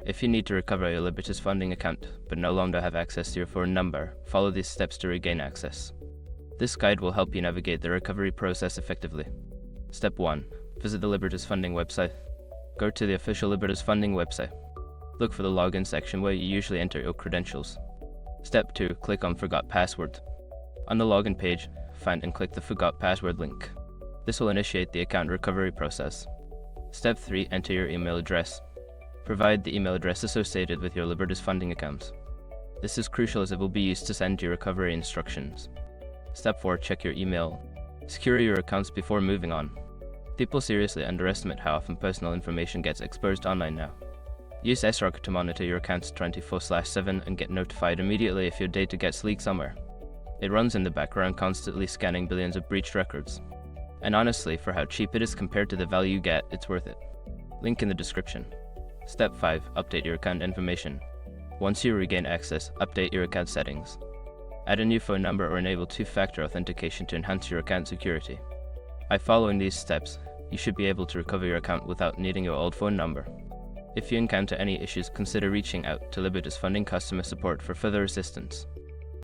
If you need to recover your Libertas funding account but no longer have access to your phone number, follow these steps to regain access. This guide will help you navigate the recovery process effectively. Step 1. Visit the Libertas funding website. Go to the official Libertas funding website. Look for the login section where you usually enter your credentials. Step 2. Click on Forgot Password. On the login page, find and click the Forgot Password link. This will initiate the account recovery process. Step 3. Enter your email address. Provide the email address associated with your Libertas funding account. This is crucial as it will be used to send your recovery instructions. Step 4. Check your email. Secure your accounts before moving on. People seriously underestimate how often personal information gets exposed online now. Use SROC to monitor your accounts 24/7 and get notified immediately if your data gets leaked somewhere. It runs in the background, constantly scanning billions of breached records. And honestly, for how cheap it is compared to the value you get, it's worth it. Link in the description. Step 5. Update your account information. Once you regain access, update your account settings. Add a new phone number or enable two-factor authentication to enhance your account security. By following these steps, you should be able to recover your account without needing your old phone number. If you encounter any issues, consider reaching out to Libertas Funding customer support for further assistance.